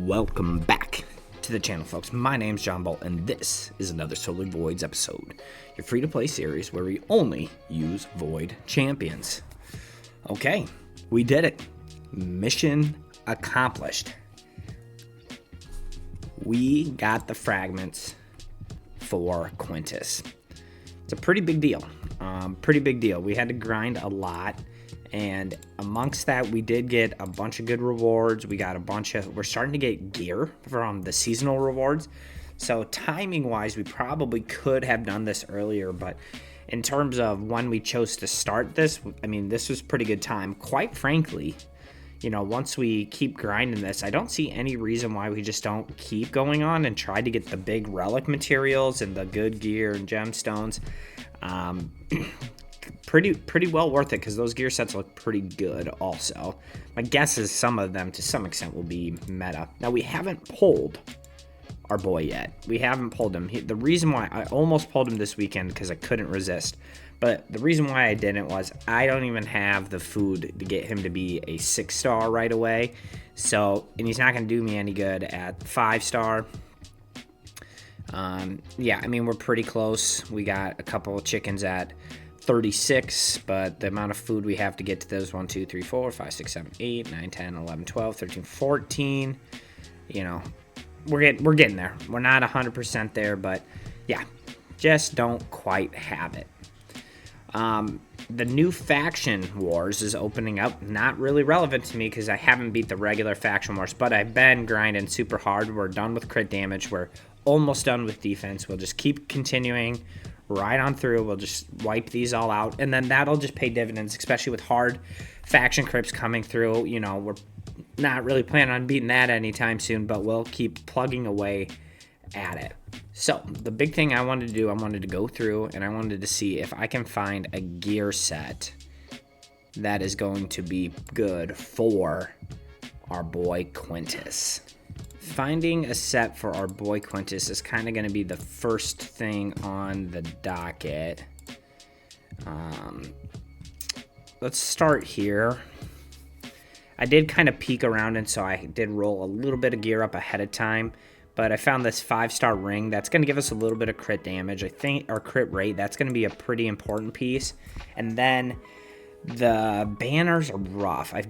Welcome back to the channel, folks. My name's John Bolt, and this is another Solar Voids episode, your free-to-play series where we only use Void champions. Okay, we did it. Mission accomplished. We got the fragments for Quintus. It's a pretty big deal. We had to grind a lot. And amongst that, we did get a bunch of good rewards. We're starting to get gear from the seasonal rewards. So timing-wise, we probably could have done this earlier. But in terms of when we chose to start this, I mean, this was pretty good time. Quite frankly, once we keep grinding this, I don't see any reason why we just don't keep going on and try to get the big relic materials and the good gear and gemstones. Pretty well worth it because those gear sets look pretty good also. My guess is some of them to some extent will be meta. Now we haven't pulled our boy yet. We haven't pulled him. The reason why I almost pulled him this weekend because I couldn't resist. But the reason why I didn't was I don't even have the food to get him to be a 6-star right away. So, and he's not going to do me any good at 5-star. Yeah, I mean, we're pretty close. We got a couple of chickens at 36, but the amount of food we have to get to those 1, 2, 3, 4, 5, 6, 7, 8, 9, 10, 11, 12, 13, 14, we're getting there. We're not 100% there, but yeah, just don't quite have it. The new faction wars is opening up. Not really relevant to me because I haven't beat the regular faction wars, but I've been grinding super hard. We're done with crit damage. We're almost done with defense. We'll just keep continuing right on through. We'll just wipe these all out, and then that'll just pay dividends, especially with hard faction crypts coming through. We're not really planning on beating that anytime soon, but we'll keep plugging away at it. So the big thing I wanted to do, I wanted to go through and I wanted to see if I can find a gear set that is going to be good for our boy Quintus. Finding a set for our boy Quintus is kind of going to be the first thing on the docket. Let's start here. I did kind of peek around, and so I did roll a little bit of gear up ahead of time. But I found this 5-star ring. That's going to give us a little bit of crit damage. I think, or crit rate. That's going to be a pretty important piece. And then the banners are rough. I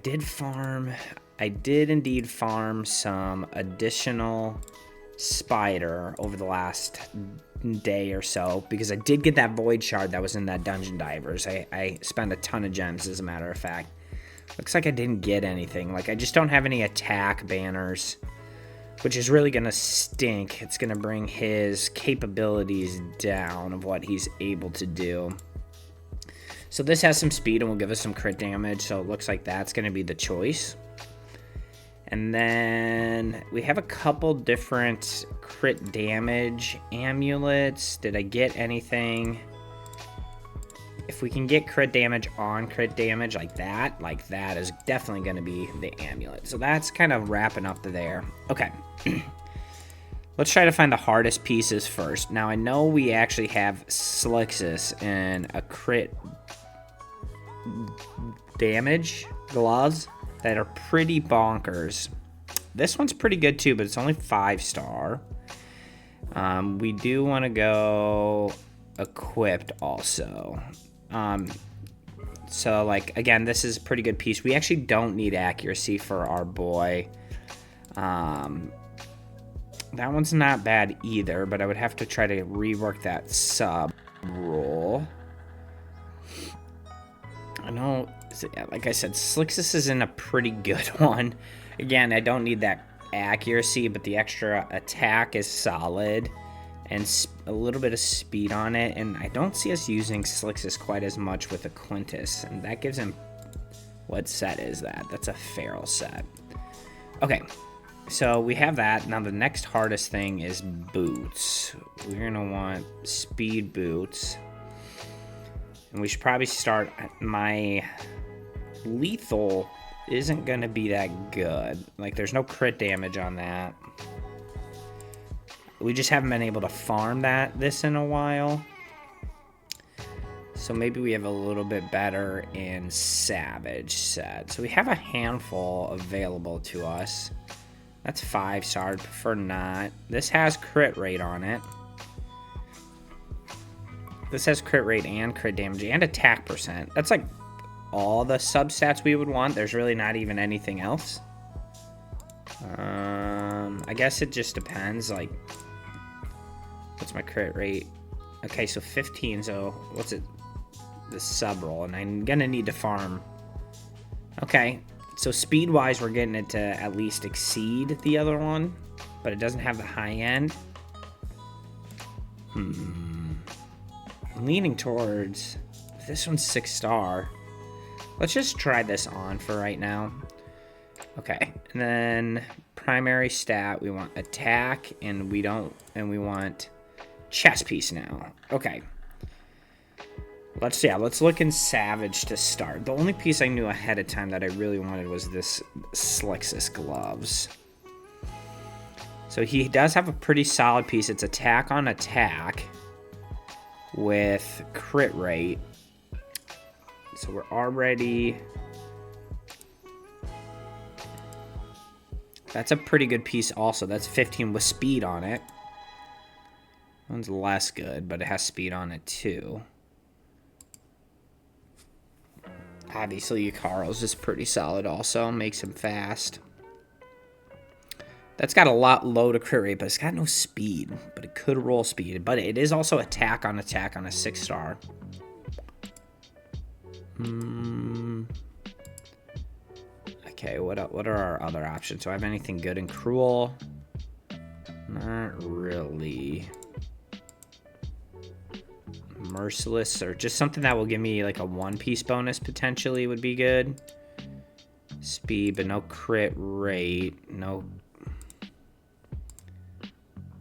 did indeed farm some additional spider over the last day or so because I did get that void shard that was in that dungeon divers. I spent a ton of gems, as a matter of fact. Looks like I didn't get anything. I just don't have any attack banners, which is really going to stink. It's going to bring his capabilities down of what he's able to do. So this has some speed and will give us some crit damage, so it looks like that's going to be the choice. And then we have a couple different crit damage amulets. Did I get anything? If we can get crit damage on crit damage like that is definitely going to be the amulet. So that's kind of wrapping up there. Okay. Let's try to find the hardest pieces first. Now, I know we actually have Slixus and a crit damage gloves that are pretty bonkers. This one's pretty good too, but it's only 5-star. We do want to go equipped also. So again, this is a pretty good piece. We actually don't need accuracy for our boy. That one's not bad either, but I would have to try to rework that sub rule. I know, like I said, Slixus is in a pretty good one. Again, I don't need that accuracy, but the extra attack is solid and a little bit of speed on it. And I don't see us using Slixus quite as much with a Quintus, and that gives him... What set is that? That's a feral set. Okay, so we have that. Now the next hardest thing is boots. We're going to want speed boots. And we should probably start... My lethal isn't going to be that good. There's no crit damage on that. We just haven't been able to farm this in a while. So maybe we have a little bit better in Savage set. So we have a handful available to us. That's 5-star. Prefer not. This has crit rate on it. This has crit rate and crit damage and attack percent. That's like all the substats we would want. There's really not even anything else. I guess it just depends. Like, what's my crit rate? Okay, so 15. So what's it? The sub roll, and I'm gonna need to farm. Okay, so speed wise, we're getting it to at least exceed the other one, but it doesn't have the high end. Leaning towards this one's 6-star. Let's just try this on for right now. Okay, and then primary stat, we want attack, and we want chest piece now. Okay. Let's look in Savage to start. The only piece I knew ahead of time that I really wanted was this Slixus gloves. So he does have a pretty solid piece. It's attack on attack with crit rate. So we're already... That's a pretty good piece also. That's 15 with speed on it. One's less good, but it has speed on it too. Obviously, Yukaro's is pretty solid also. Makes him fast. That's got a lot low to crit rate, but it's got no speed. But it could roll speed. But it is also attack on a 6-star. Okay, what are our other options? Do I have anything good in Cruel? Not really. Merciless, or just something that will give me like a 1-piece bonus potentially would be good. Speed, but no crit rate. No.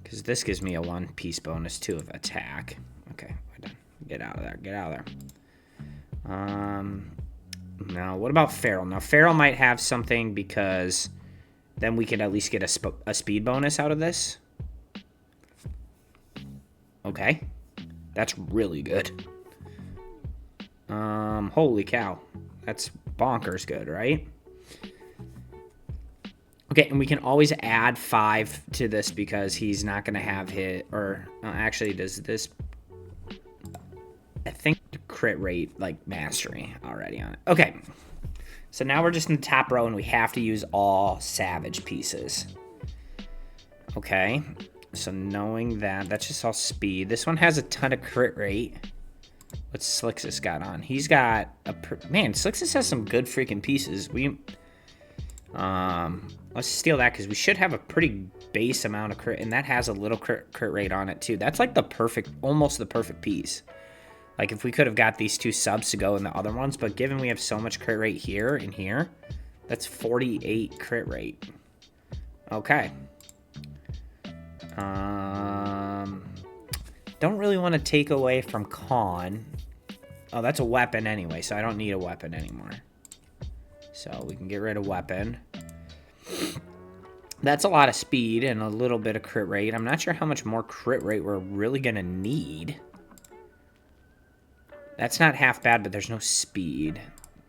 Because this gives me a 1-piece bonus too of attack. Okay, we're done. Get out of there. Get out of there. Now, what about Feral? Now, Feral might have something because then we could at least get a speed bonus out of this. Okay. That's really good. Holy cow. That's bonkers good, right? Okay, and we can always add 5 to this because he's not going to have hit, or actually, does this... I think crit rate, like, mastery already on it. Okay, so now we're just in the top row, and we have to use all Savage pieces. Okay, so knowing that, that's just all speed. This one has a ton of crit rate. What's Slixus got on? He's got a... Man, Slixus has some good freaking pieces. Let's steal that because we should have a pretty base amount of crit, and that has a little crit rate on it too. That's like the perfect, almost the perfect piece. Like if we could have got these 2 subs to go in the other ones, but given we have so much crit rate here and here, that's 48 crit rate. Okay. Don't really want to take away from Con. Oh, that's a weapon anyway, so I don't need a weapon anymore. So we can get rid of weapon. That's a lot of speed and a little bit of crit rate. I'm not sure how much more crit rate we're really going to need. That's not half bad, but there's no speed.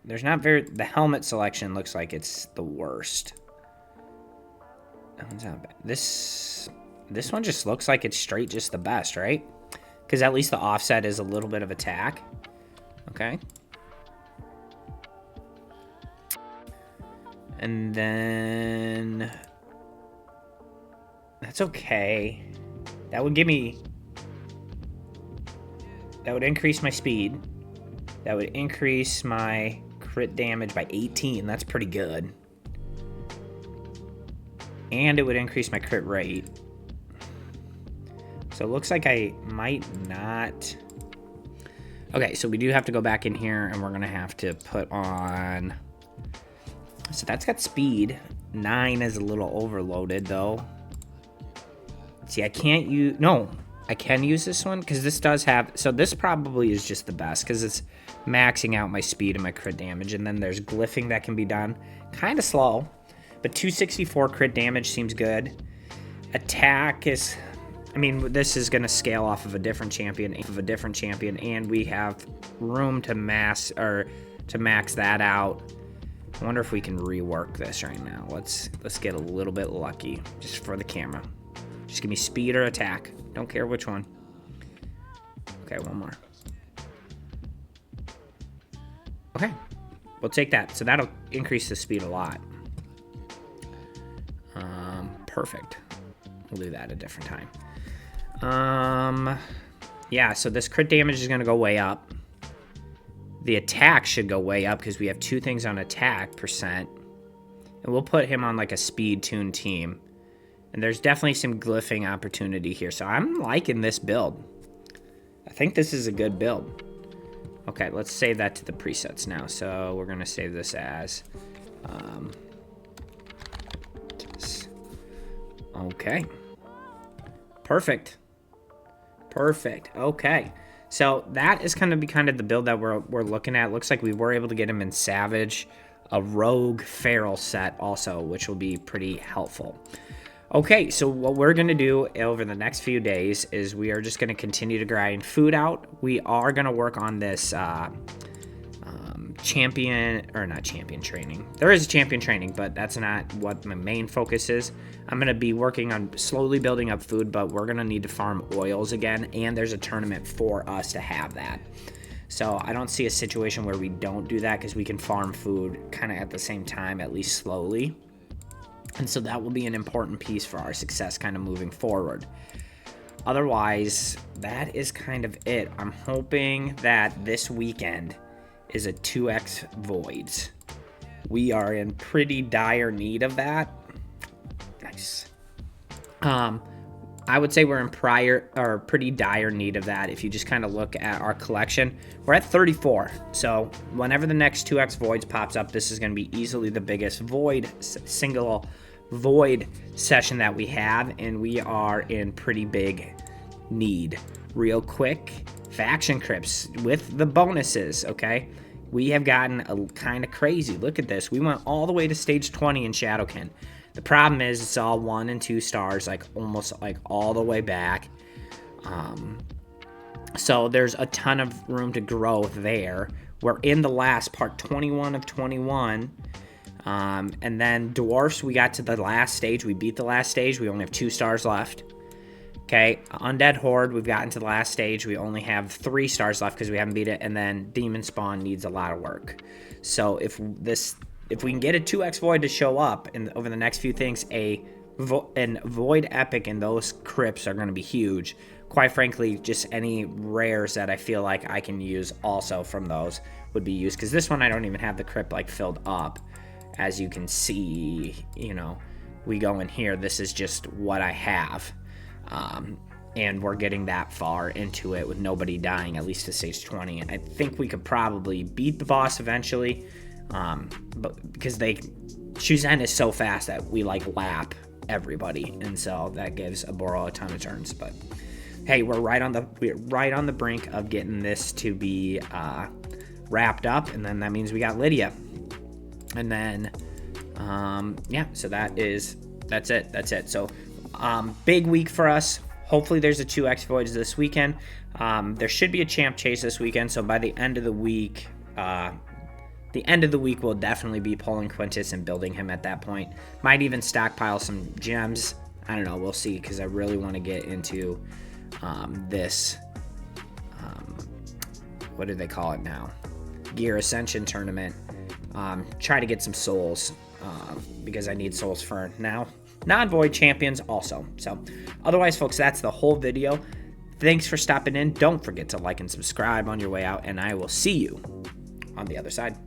There's not very... The helmet selection looks like it's the worst. That one's not bad. This one just looks like it's straight just the best, right? Because at least the offset is a little bit of attack. Okay. And then... That's okay. That would give me... That would increase my speed. That would increase my crit damage by 18. That's pretty good. And it would increase my crit rate. So it looks like I might not... Okay, so we do have to go back in here, and we're going to have to put on... So that's got speed. 9 is a little overloaded, though. See, I can't use... No, I can use this one, because this does have... So this probably is just the best, because it's maxing out my speed and my crit damage. And then there's glyphing that can be done. Kind of slow, but 264 crit damage seems good. Attack is... I mean, this is going to scale off of a different champion, and we have room to max that out. I wonder if we can rework this right now. Let's get a little bit lucky just for the camera. Just give me speed or attack. Don't care which one. Okay, one more. Okay, we'll take that. So that'll increase the speed a lot. Perfect. We'll do that a different time. Yeah, so this crit damage is going to go way up. The attack should go way up because we have 2 things on attack percent. And we'll put him on like a speed-tuned team. And there's definitely some glyphing opportunity here. So I'm liking this build. I think this is a good build. Okay, let's save that to the presets now. So we're going to save this as... okay. Perfect. Perfect. Okay. So that is going to be kind of the build that we're looking at. Looks like we were able to get him in Savage, a Rogue Feral set also, which will be pretty helpful. Okay, so what we're going to do over the next few days is we are just going to continue to grind food out. We are going to work on this champion, or not champion training. There is a champion training, but that's not what my main focus is. I'm going to be working on slowly building up food, but we're going to need to farm oils again, and there's a tournament for us to have that. So I don't see a situation where we don't do that because we can farm food kind of at the same time, at least slowly. And so that will be an important piece for our success kind of moving forward. Otherwise, that is kind of it. I'm hoping that this weekend is a 2x voids. We are in pretty dire need of that. Nice. I would say we're in pretty dire need of that. If you just kind of look at our collection, we're at 34. So whenever the next 2x voids pops up, this is going to be easily the biggest single void session that we have, and we are in pretty big need. Real quick, faction crypts with the bonuses, okay? We have gotten kind of crazy. Look at this. We went all the way to stage 20 in Shadowkin. The problem is it's all 1 and 2 stars, like almost like all the way back. So there's a ton of room to grow there. We're in the last part, 21 of 21. And then dwarfs, we got to the last stage. We beat the last stage. We only have 2 stars left. Okay, Undead Horde, we've gotten to the last stage. We only have 3 stars left because we haven't beat it. And then Demon Spawn needs a lot of work. So if we can get a 2x Void to show up over the next few things, and Void Epic and those crypts are going to be huge. Quite frankly, just any rares that I feel like I can use also from those would be used. Because this one, I don't even have the crypt like filled up. As you can see, you know, we go in here. This is just what I have. And we're getting that far into it with nobody dying, at least to stage 20. And I think we could probably beat the boss eventually. But because Shuzen is so fast that we like lap everybody. And so that gives Aboro a ton of turns. But hey, we're right on the brink of getting this to be wrapped up. And then that means we got Lydia. And then, yeah, so that's it. So, big week for us. Hopefully there's a 2x voids this weekend. There should be a champ chase this weekend. So by the end of the week, we'll definitely be pulling Quintus and building him at that point. Might even stockpile some gems. I don't know. We'll see, because I really want to get into this, what do they call it now? Gear Ascension tournament. Try to get some souls, because I need souls for now. Non-void champions also. So otherwise, folks, that's the whole video. Thanks for stopping in. Don't forget to like and subscribe on your way out, and I will see you on the other side.